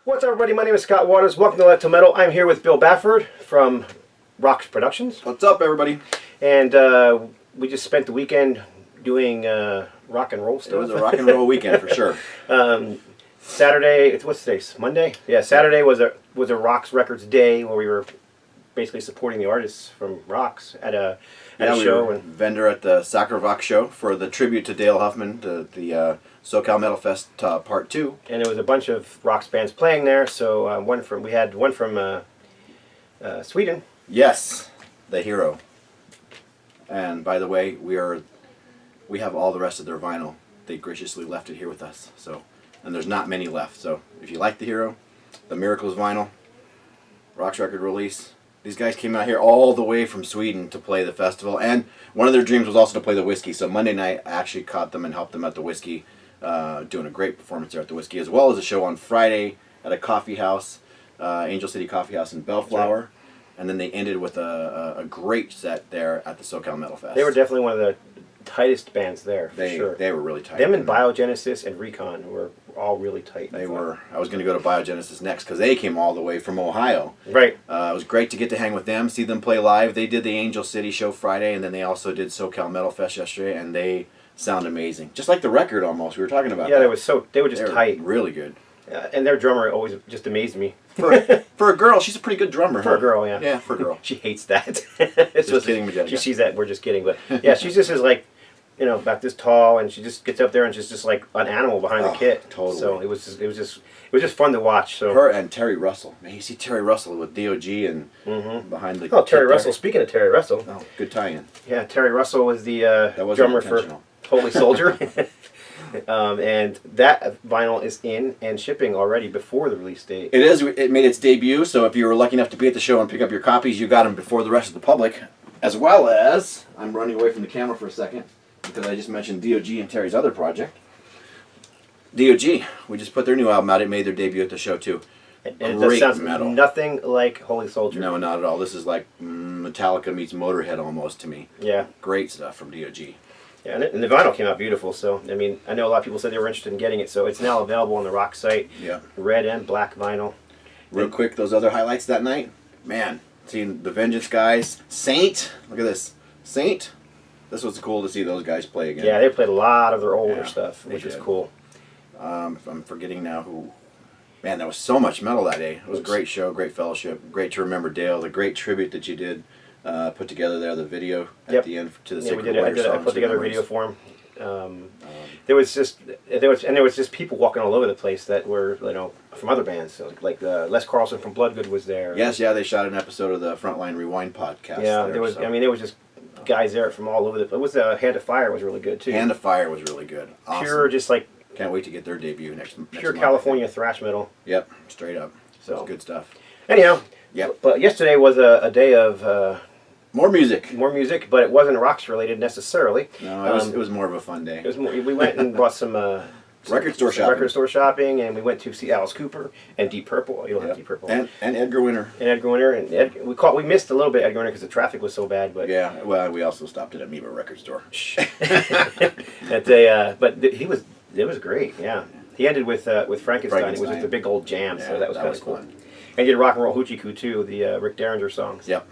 What's up, everybody? My name is Scott Waters. Welcome to Let to Metal. I'm here with Bill Bafford from Roxx Productions. What's up, everybody? And we just spent the weekend doing rock and roll stuff. It was a rock and roll weekend for sure. Saturday, what's today? Monday? Yeah, Saturday was a Roxx Records day where we were basically supporting the artists from Roxx at a show. And vendor at the Sacrovox show for the tribute to Dale Huffman, the SoCal Metal Fest Part 2. And there was a bunch of Roxx bands playing there. So we had one from Sweden. Yes, the Hero. And by the way, we have all the rest of their vinyl. They graciously left it here with us. And there's not many left. So if you like the Hero, the Miracles vinyl, Roxx record release. These guys came out here all the way from Sweden to play the festival, and one of their dreams was also to play the Whiskey. So Monday night, I actually caught them and helped them at the Whiskey, doing a great performance there at the Whiskey, as well as a show on Friday at a coffee house, Angel City Coffee House in Bellflower, right. And then they ended with a great set there at the SoCal Metal Fest. They were definitely one of the tightest bands there, for sure. They were really tight. Them and Biogenesis and Recon were all really tight. They were. I was going to go to Biogenesis next because they came all the way from Ohio. Right. It was great to get to hang with them, see them play live. They did the Angel City show Friday, and then they also did SoCal Metal Fest yesterday, and they sound amazing. Just like the record almost. We were talking about that. They were just tight. Really good. And their drummer always just amazed me. For a girl, she's a pretty good drummer. For a girl, yeah. Yeah, for a girl. She hates that. Just kidding, Majetica. She sees that, we're just kidding. But yeah, she just is like, about this tall, and she just gets up there and she's just like an animal behind the kit. Totally. So it was just fun to watch. So her and Terry Russell. Man, you see Terry Russell with DOG and behind the. Oh, Terry Russell. Speaking of Terry Russell. Oh, good tie-in. Yeah, Terry Russell was the drummer for Holy Soldier. And that vinyl is in and shipping already before the release date. It is. It made its debut, so if you were lucky enough to be at the show and pick up your copies, you got them before the rest of the public. As well as, I'm running away from the camera for a second because I just mentioned DOG and Terry's other project. DOG, we just put their new album out. It made their debut at the show too. And it sounds metal. Nothing like Holy Soldier. No, not at all. This is like Metallica meets Motorhead almost to me. Yeah. Great stuff from DOG. Yeah, and the vinyl came out beautiful. So I mean, I know a lot of people said they were interested in getting it. So it's now available on the Roxx site. Yeah. Red and black vinyl. Real quick, those other highlights that night, man. Seeing the Vengeance guys, Saint. Look at this, Saint. This was cool to see those guys play again. Yeah, they played a lot of their older stuff, which was cool. I'm forgetting now who. Man, there was so much metal that day. It was a great show, great fellowship, great to remember Dale. The great tribute that you did put together there, the video at the end to the Sacred Warrior songs. I put together a video for him. There was just people walking all over the place that were from other bands. So like Les Carlson from Bloodgood was there. Yes, yeah, they shot an episode of the Frontline Rewind podcast. Yeah, there was. So. I mean, there was just guys there from all over the. It was Hand of Fire was really good too. Hand of Fire was really good. Awesome. Pure, just like. Can't wait to get their debut next month. Pure California thrash metal. Yep, straight up. So good stuff. Anyhow. Yep. But yesterday was a day of. More music. More music, but it wasn't Roxx related necessarily. No, it was more of a fun day. It was more, we went and bought some record store shopping, and we went to see Alice Cooper and Deep Purple. You don't have Deep Purple. And Edgar Winter. And Edgar Winter, and we missed a little bit Edgar Winter because the traffic was so bad. But yeah, well, we also stopped at Amoeba Record Store. It was great. Yeah, he ended with Frankenstein. It was just a big old jam, so that was kind of cool. Fun. And he did Rock and Roll Hoochie Coo too, the Rick Derringer songs. Yep.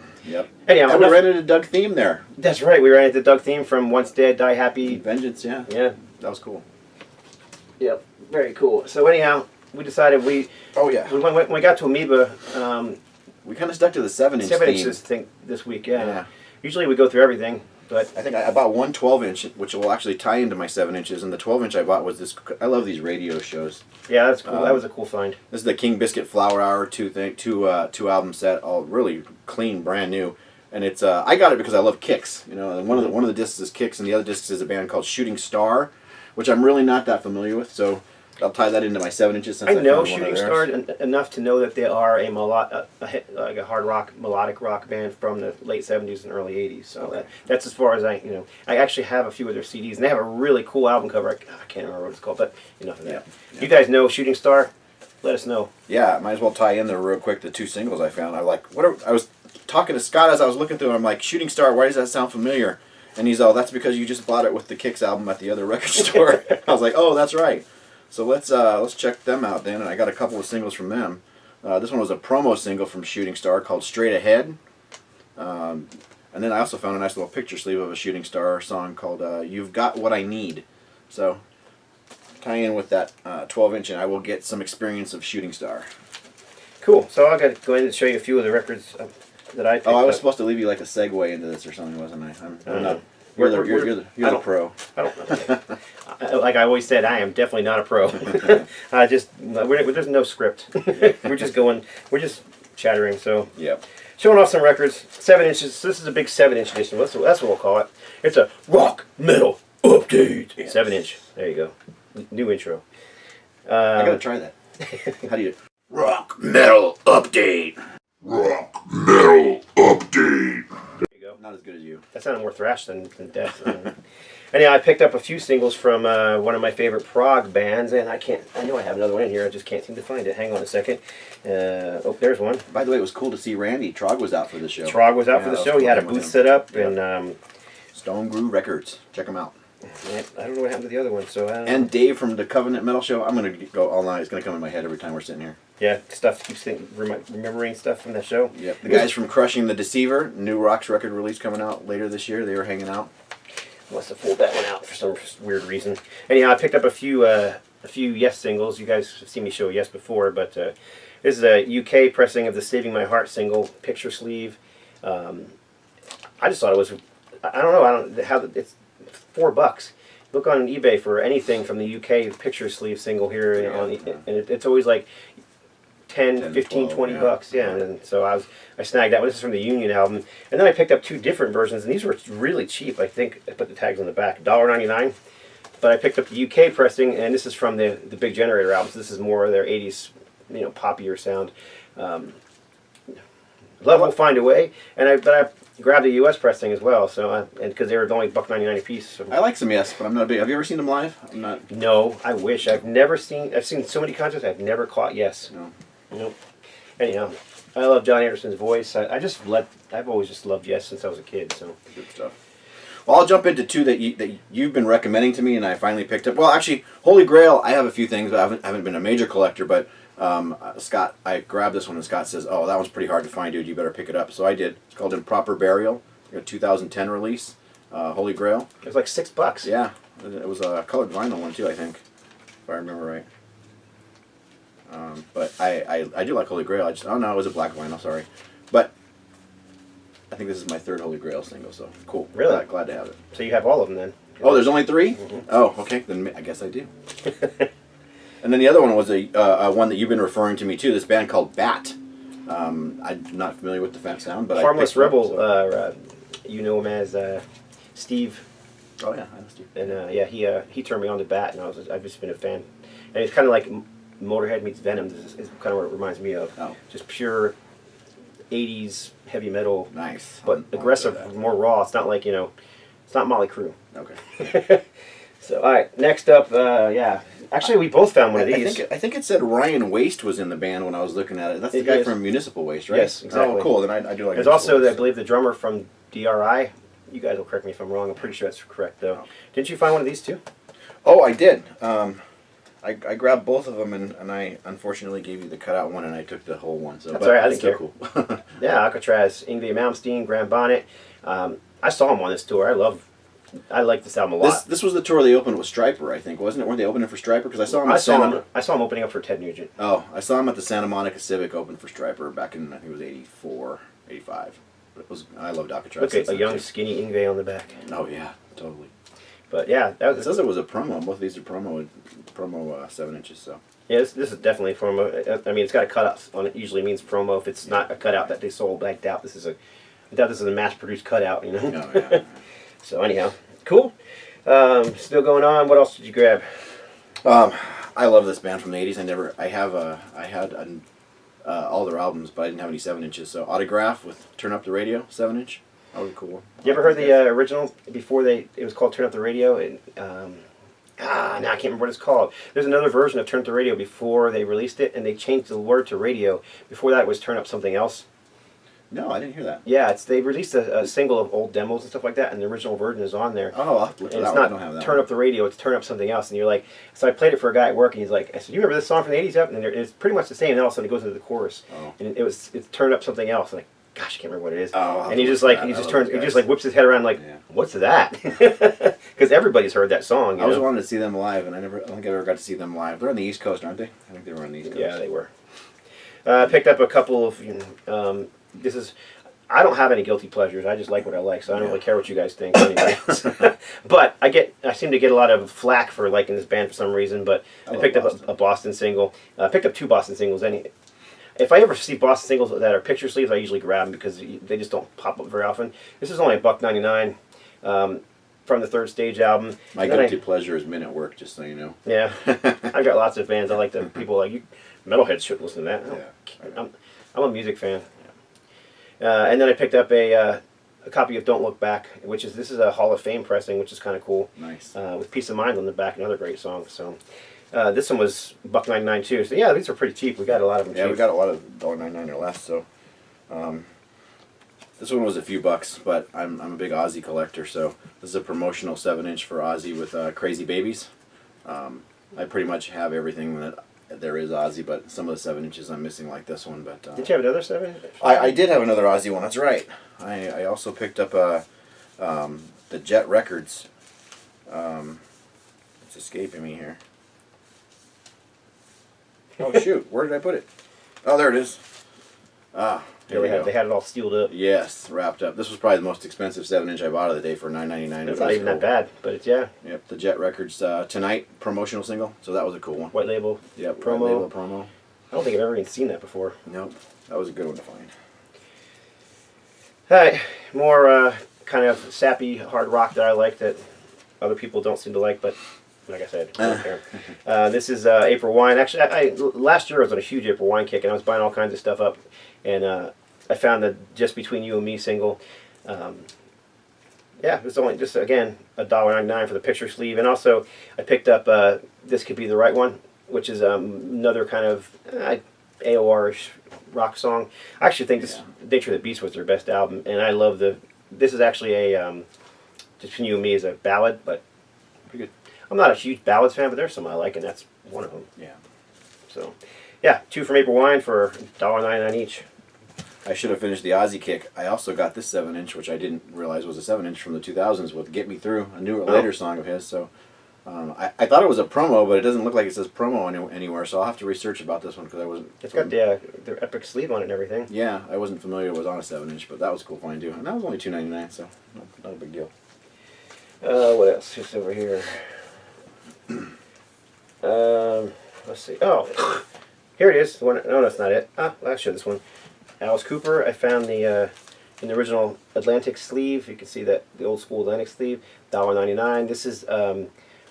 Anyhow, and we ran into Doug Theme there. That's right. We ran into Doug Theme from Once Dead, Die Happy. Vengeance, yeah. Yeah. That was cool. Yep. Very cool. So anyhow, we decided when we got to Amoeba. We kind of stuck to the 7-inch 7-inch thing this week, yeah. Usually we go through everything. But I think I bought one 12-inch, which will actually tie into my 7 inches, and the 12-inch I bought was this. I love these radio shows. Yeah, that's cool. That was a cool find. This is the King Biscuit Flower Hour two album set, all really clean, brand new, and it's I got it because I love Kix. And one of the discs is Kix, and the other disc is a band called Shooting Star, which I'm really not that familiar with. So I'll tie that into my 7 inches. Since I know Shooting Star enough to know that they are like a hard rock, melodic rock band from the late 70s and early 80s. So that's as far as I actually have a few of their CDs, and they have a really cool album cover. I can't remember what it's called, but enough of that. Yeah. You guys know Shooting Star? Let us know. Yeah, might as well tie in there real quick the two singles I found. I was talking to Scott as I was looking through them. I'm like, Shooting Star, why does that sound familiar? And he's all, that's because you just bought it with the Kix album at the other record store. I was like, oh, that's right. So let's check them out then. And I got a couple of singles from them. This one was a promo single from Shooting Star called Straight Ahead. And then I also found a nice little picture sleeve of a Shooting Star song called You've Got What I Need. So tie in with that 12-inch and I will get some experience of Shooting Star. Cool. So I'll go ahead and show you a few of the records that I picked Oh, I was up. supposed to leave you like a segue into this or something, wasn't I? I'm not. You're You're the pro. I don't. Like I always said, I am definitely not a pro. There's no script. We're just chattering. So Yep. showing off some records. 7 inches. This is a big 7-inch edition. That's what we'll call it. It's a rock metal update. Yes. 7-inch. There you go. New intro. I gotta try that. How do you? Rock metal update. Rock metal update. There you go. Not as good as you. That sounded more thrash than death. Anyhow, I picked up a few singles from one of my favorite prog bands, and I know I have another one in here, I just can't seem to find it. Hang on a second. Oh, there's one. By the way, it was cool to see Randy. Trog was out for the show. Trog was out for the show. He had a booth set up, and Stone Groove Records. Check them out. I don't know what happened to the other one. So and Dave from the Covenant Metal Show. I'm gonna go all night. It's gonna come in my head every time we're sitting here. yeah, stuff keeps remembering stuff from that show. Yep. The guys from Crushing the Deceiver, new Roxx record release coming out later this year. They were hanging out. Must have pulled that one out for some weird reason. Anyhow, I picked up a few Yes singles. You guys have seen me show Yes before, but this is a UK pressing of the Saving My Heart single, picture sleeve. I just thought it was, I don't know how it's $4. Look on eBay for anything from the UK picture sleeve single here, and it's always like 10, 15, 12, 20 yeah. bucks. Yeah, and so I snagged that one. This is from the Union album. And then I picked up 2 different versions, and these were really cheap. I think I put the tags on the back, $1.99. But I picked up the UK pressing, and this is from the Big Generator album. So this is more of their 80s, poppier sound. Love Will Find a Way, but I grabbed the US pressing as well. So and because they were only $1.99 a piece. So. I like some Yes, but I'm not a big. Have you ever seen them live? I'm not. No, I wish. I've seen so many concerts. I've never caught Yes. No. Nope. Anyhow, I love John Anderson's voice. I've always just loved Yes since I was a kid. So Good stuff. Well, I'll jump into 2 that you've been recommending to me, and I finally picked up. Well, actually, Holy Grail. I have a few things, but I haven't been a major collector. But Scott, I grabbed this one, and Scott says, "Oh, that one's pretty hard to find, dude. You better pick it up." So I did. It's called Improper Burial, a 2010 release. Holy Grail. it was like $6. Yeah, it was a colored vinyl one too, I think, if I remember right. But I do like Holy Grail. Oh no, it was a black vinyl. Sorry, but I think this is my 3rd Holy Grail single. So cool. Really? Glad to have it. So you have all of them then? Oh, there's only 3? Mm-hmm. Oh, okay. Then I guess I do. And then the other one was a one that you've been referring to me to. This band called Bat. I'm not familiar with the sound, but Harmless I Rebel. So. You know him as Steve. Oh yeah, I know Steve. And yeah, he turned me on to Bat, and I've just been a fan. And it's kind of like Motorhead meets Venom. This is kind of what it reminds me of. Oh. Just pure 80s heavy metal. Nice. But aggressive, more raw. It's not like, it's not Motley Crue. Okay. So, all right, next up, yeah. Actually, we both found one of these. I think it said Ryan Waste was in the band when I was looking at it. That's the guy from Municipal Waste, right? Yes, exactly. Oh, cool. Then I do like. There's also, I believe, the drummer from DRI. You guys will correct me if I'm wrong. I'm pretty sure that's correct, though. Oh. Didn't you find one of these, too? Oh, I did. I grabbed both of them, and I unfortunately gave you the cutout one, and I took the whole one. So That's all right. I didn't care. Cool. Yeah, Alcatraz, Yngwie Malmsteen, Graham Bonnet. I saw him on this tour. I like this album a lot. This was the tour they opened with Stryper, I think, wasn't it? Weren't they opening for Stryper? Because I saw him. I saw him opening up for Ted Nugent. Oh, I saw him at the Santa Monica Civic Open for Stryper back in, I think it was 84, 85. I loved Alcatraz. Look at a young, skinny Yngwie on the back. Oh yeah, totally. But yeah, It says it was a promo. Both of these are promo 7 inches. So yeah, this is definitely a promo. I mean, it's got a cutout on it. Usually means promo. If it's not a cutout that they sold, I doubt this is a mass-produced cutout. Oh, yeah. So anyhow, cool. Still going on. What else did you grab? I love this band from the 80s. I had all their albums, but I didn't have any 7 inches. So Autograph with Turn Up the Radio 7 inch. That was cool. You ever heard the original before it was called Turn Up the Radio? And, now I can't remember what it's called. There's another version of Turn Up the Radio before they released it, and they changed the word to radio. Before that, it was Turn Up something else. No, I didn't hear that. Yeah, they released a single of old demos and stuff like that, and the original version is on there. Oh, I'll have to look for And that it's one. I not don't have that turn one. up the radio, it's turn up something else. And you're like, so I played it for a guy at work, and he's like, I said, you remember this song from the 80s? Yep. And it's pretty much the same, and all of a sudden it goes into the chorus. Oh. And it's turned up something else. And like, gosh, I can't remember what it is. Oh, I'll have and he to just look like, for he that. just I turns, love he those just guys. like whips his head around like, Yeah. what's that? Because everybody's heard that song. You I was know? wanting to see them live, and I don't think I ever got to see them live. They're on the East Coast, aren't they? I think they were on the East Coast. Yeah, they were. I picked up a couple of, I don't have any guilty pleasures. I just like what I like, so I don't really care what you guys think anyway. But I seem to get a lot of flack for liking this band for some reason, but I picked up a Boston single. I picked up 2 Boston singles. If I ever see Boston singles that are picture sleeves, I usually grab them because they just don't pop up very often. This is only $1.99 from the Third Stage album. My guilty pleasure is Men at Work, just so you know. Yeah, I got lots of fans. I like them. People like you, metalheads should listen to that. Yeah. I'm a music fan. And then I picked up a copy of Don't Look Back, this is a Hall of Fame pressing, which is kind of cool. Nice. With Peace of Mind on the back, another great song. So this one was $1.99 too. So yeah, these are pretty cheap. We got a lot of them. Yeah, cheap. we got a lot of $1.99 or less. So this one was a few bucks, but I'm a big Ozzy collector, so this is a promotional 7-inch for Ozzy with Crazy Babies. I pretty much have everything that there is Ozzy, but some of the 7-inches I'm missing, like this one. But Did you have another 7? I did have another Ozzy one. That's right. I also picked up the Jet Records. It's escaping me here. Oh shoot! Where did I put it? Oh, there it is. Ah, there we go. They had it all sealed up. Yes, wrapped up. This was probably the most expensive 7-inch I bought of the day for $9.99. It's not even that bad, but it's Yep, the Jet Records Tonight promotional single. So that was a cool one. white label. Yep, promo. white label promo. I don't think I've ever even seen that before. Nope, that was a good one to find. All right, more kind of sappy hard rock that I like that other people don't seem to like, but like I said, I don't care. This is April Wine. Actually, last year I was on a huge April Wine kick, and I was buying all kinds of stuff up, and I found the Just Between You and Me single. Yeah, it's only just, again, $1.99 for the picture sleeve, and also I picked up This Could Be the Right One, which is another kind of AOR-ish rock song. I actually think this Nature of the Beast was their best album, and I love this is actually a Just Between You and Me is a ballad, but Pretty good. I'm not a huge ballads fan, but there's some I like, and that's one of them. Yeah. So, yeah, 2 from April Wine for $1.99 each. I should have finished the Ozzy kick. I also got this 7-inch, which I didn't realize was a 7-inch from the 2000s with Get Me Through, a later song of his. So I thought it was a promo, but it doesn't look like it says promo anywhere, so I'll have to research about this one because I wasn't... It's got their epic sleeve on it and everything. Yeah, I wasn't familiar it was on a 7-inch, but that was a cool find too. And that was only $2.99, so not a big deal. What else is over here? Let's see. Oh, here it is. No, that's not it. I'll show this one. Alice Cooper. I found the in the original Atlantic sleeve. You can see that the old school Atlantic sleeve. $1.99. This is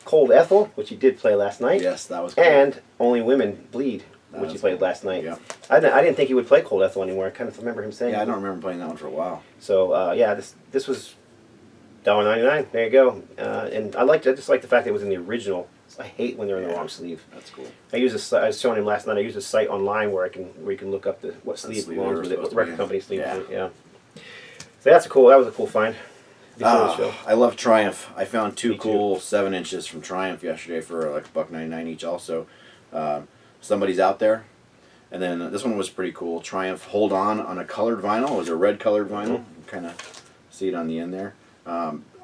Cold Ethel, which he did play last night. Yes, that was cool. And Only Women Bleed, which he played last night. Yeah. I didn't think he would play Cold Ethel anymore. I kind of remember him saying. Yeah, I don't remember playing that one for a while. So yeah, this was $1.99. There you go. And I just like the fact that it was in the original. I hate when they're in the wrong sleeve. That's cool. I was showing him last night. I use a site online where you can look up what sleeve belongs with it, what record company sleeve is it. Yeah. So that was a cool find. Before the show. I love Triumph. I found 2 cool 7-inches from Triumph yesterday for like $1.99 each. Also, Somebody's Out There, and then this one was pretty cool. Triumph Hold On a colored vinyl. It was a red colored vinyl. You kind of see it on the end there.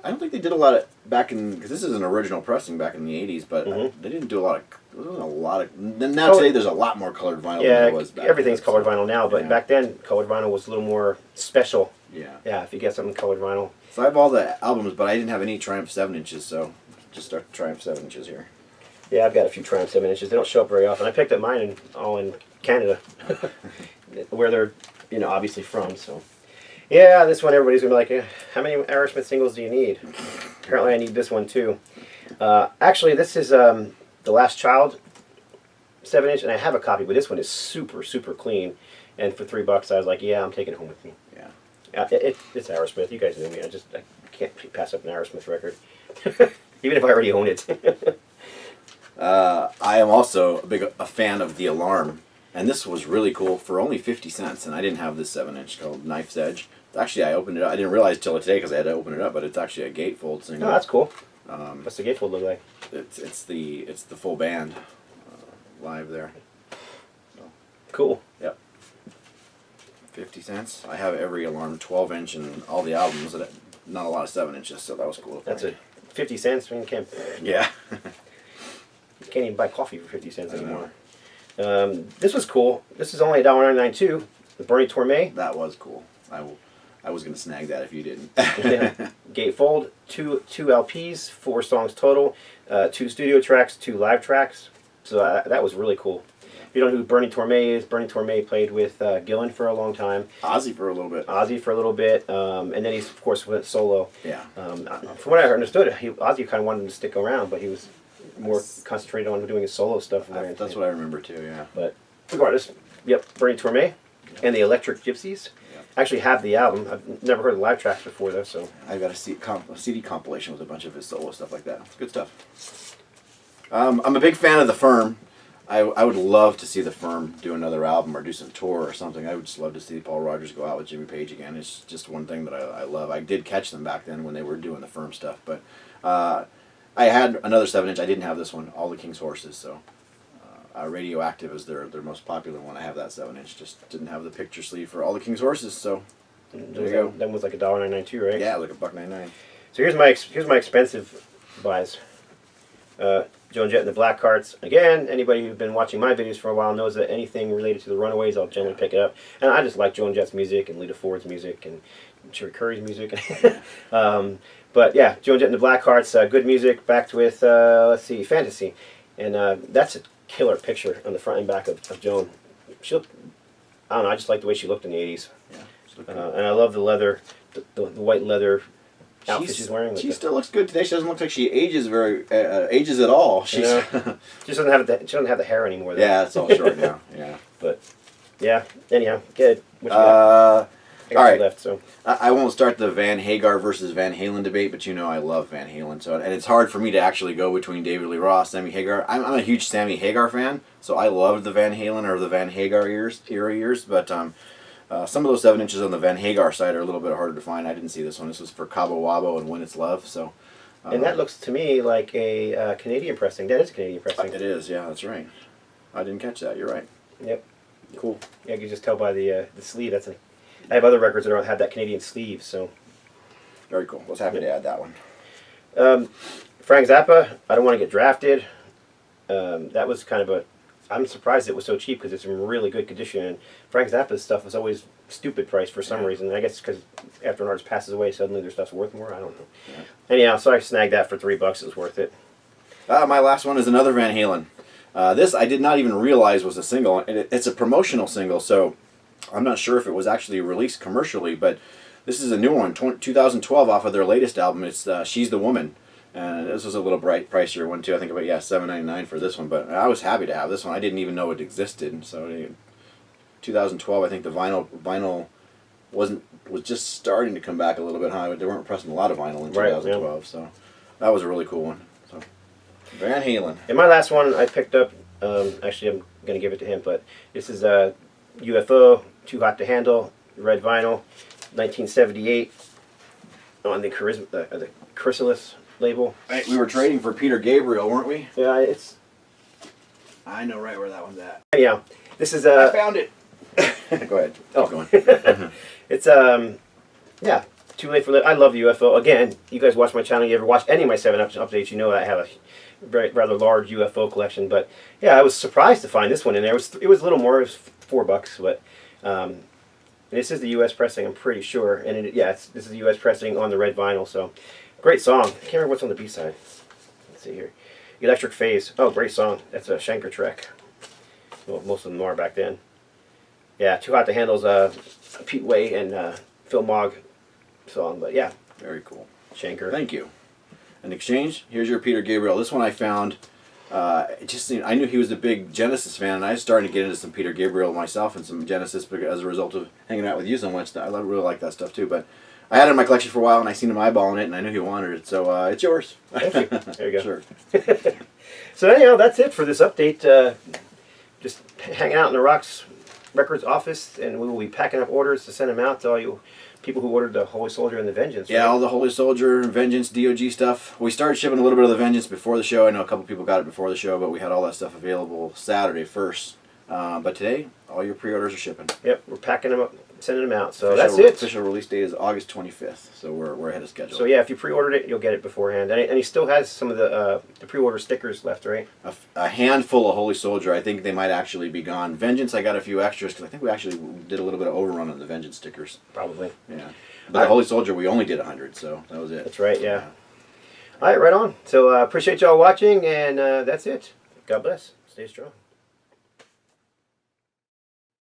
I don't think they did a lot of back in, because this is an original pressing back in the 80s, but they didn't do a lot of. There wasn't a lot of. Now today there's a lot more colored vinyl than there was back everything's then, colored vinyl now, but back then colored vinyl was a little more special. Yeah. Yeah, if you get something colored vinyl. So I have all the albums, but I didn't have any Triumph 7-inches, so just start Triumph 7-inches here. Yeah, I've got a few Triumph 7-inches. They don't show up very often. I picked up mine all in Canada, where they're obviously from. So. Yeah, this one everybody's going to be like, how many Aerosmith singles do you need? Apparently I need this one too. Actually, this is The Last Child 7-inch, and I have a copy, but this one is super, super clean. And for $3, I was like, yeah, I'm taking it home with me. Yeah. It's Aerosmith. You guys know me. I can't pass up an Aerosmith record. Even if I already own it. I am also a fan of The Alarm. And this was really cool for only 50 cents, and I didn't have this 7-inch called Knife's Edge. Actually, I opened it up. I didn't realize till today because I had to open it up, but it's actually a gatefold single. Oh, that's cool. What's the gatefold look like? It's the full band live there. So, Cool. yep. 50 cents. I have every Alarm 12-inch and all the albums. Not a lot of 7-inches, so that was cool. That's a 50 cents. I mean, you Yeah. can't even buy coffee for 50 cents anymore. This was cool. This is only $1.99 too. The Bernie Torme. That was cool. I was gonna snag that if you didn't. Yeah. Gatefold. Two LPs, 4 songs total. 2 studio tracks, 2 live tracks. So that was really cool. If you don't know who Bernie Torme is, Bernie Torme played with Gillan for a long time. Ozzy for a little bit. Ozzy for a little bit, and then he's of course went solo. Yeah. From what I understood, Ozzy kind of wanted him to stick around, but he was more concentrated on doing his solo stuff. That's what I remember too. Yeah. But regardless, yep, Bernie Torme and the Electric Gypsies. Yep. Actually have the album. I've never heard the live tracks before though, so. I got a CD compilation with a bunch of his solo stuff like that. It's good stuff. I'm a big fan of The Firm. I would love to see The Firm do another album or do some tour or something. I would just love to see Paul Rodgers go out with Jimmy Page again. It's just one thing that I love. I did catch them back then when they were doing The Firm stuff, but I had another 7-inch. I didn't have this one, All the King's Horses, so Radioactive is their most popular one. I have that 7-inch. Just didn't have the picture sleeve for All the King's Horses, so there you go. That one was like $1.99 too, right? Yeah, like $1.99. So here's my expensive buys. Joan Jett and the Black Hearts. Again, anybody who's been watching my videos for a while knows that anything related to the Runaways, I'll generally pick it up. And I just like Joan Jett's music and Lita Ford's music and Cherie Curry's music. But yeah, Joan Jett and the Black Hearts, good music, backed with, let's see, Fantasy. And that's a killer picture on the front and back of Joan. She looked, I don't know, I just like the way she looked in the 80s. Yeah, and I love the leather, the white leather outfit she's wearing. She still looks good today. She doesn't look like she ages ages at all. She's she doesn't have the hair anymore though. Yeah, it's all short now. Yeah. But yeah, anyhow, good. All right. Left, so. I won't start the Van Hagar versus Van Halen debate, but you know I love Van Halen, so and it's hard for me to actually go between David Lee Roth, Sammy Hagar. I'm a huge Sammy Hagar fan, so I loved the Van Halen or the Van Hagar era years, but some of those 7-inches on the Van Hagar side are a little bit harder to find. I didn't see this one. This was for Cabo Wabo and When It's Love, so. And that looks to me like a Canadian pressing. That is a Canadian pressing. It is, yeah, that's right. I didn't catch that. You're right. Yep. Cool. Yeah, you can just tell by the sleeve. I have other records that don't have that Canadian sleeve, so. Very cool. I was happy to add that one. Frank Zappa, I Don't Want to Get Drafted. That was kind of a. I'm surprised it was so cheap because it's in really good condition. And Frank Zappa's stuff was always stupid price for some reason. I guess because after an artist passes away, suddenly their stuff's worth more. I don't know. Yeah. Anyhow, so I snagged that for $3. It was worth it. My last one is another Van Halen. This I did not even realize was a single. It's a promotional single, so I'm not sure if it was actually released commercially, but this is a new one, 2012 off of their latest album. It's She's the Woman. And this was a little pricier one too. I think about $7.99 for this one, but I was happy to have this one. I didn't even know it existed. So 2012, I think the vinyl was just starting to come back a little bit high, but they weren't pressing a lot of vinyl in 2012. Yeah. So that was a really cool one. So Van Halen. And my last one I picked up. Actually, I'm going to give it to him, but this is UFO, Too Hot to Handle, red vinyl, 1978 on the Chrysalis label. Right, we were trading for Peter Gabriel, weren't we? Yeah, it's. I know right where that one's at. Yeah, this is I found it. Go ahead. Oh, keep going. It's yeah. Too Late for Live. I love UFO. Again, you guys watch my channel. You ever watch any of my 7-Up updates? You know I have a rather large UFO collection. But yeah, I was surprised to find this one in there. It was a little more. It was $4, but. This is the U.S. pressing, I'm pretty sure, and this is the U.S. pressing on the red vinyl. So, great song. I can't remember what's on the B-side. Let's see here. Electric Phase. Oh, great song. That's a Schenker track. Well, most of them are back then. Yeah, Too Hot to Handle's Pete Way and Phil Mogg song, but yeah. Very cool. Schenker. Thank you. In exchange, here's your Peter Gabriel. This one I found. I knew he was a big Genesis fan, and I was starting to get into some Peter Gabriel myself and some Genesis as a result of hanging out with you so much. I really like that stuff too. But I had it in my collection for a while, and I seen him eyeballing it, and I knew he wanted it, so it's yours. Thank you. There you go. Sure. So anyhow, that's it for this update. Just hanging out in the Roxx Records office, and we will be packing up orders to send them out to all you people who ordered the Holy Soldier and the Vengeance. Yeah, right? all the Holy Soldier, Vengeance, DOG stuff. We started shipping a little bit of the Vengeance before the show. I know a couple people got it before the show, but we had all that stuff available Saturday first. But today, all your pre-orders are shipping. Yep, we're packing them up, sending them out. So Official- that's it. Official release date is August 25th, so we're ahead of schedule. So yeah, if you pre-ordered it, you'll get it beforehand. And he still has some of the pre-order stickers left, right? A handful of Holy Soldier. I think they might actually be gone. Vengeance, I got a few extras because I think we actually did a little bit of overrun on the Vengeance stickers. Probably. Yeah. But the Holy Soldier, we only did 100, so that was it. That's right, yeah. All right, right on. So appreciate y'all watching, and that's it. God bless. Stay strong.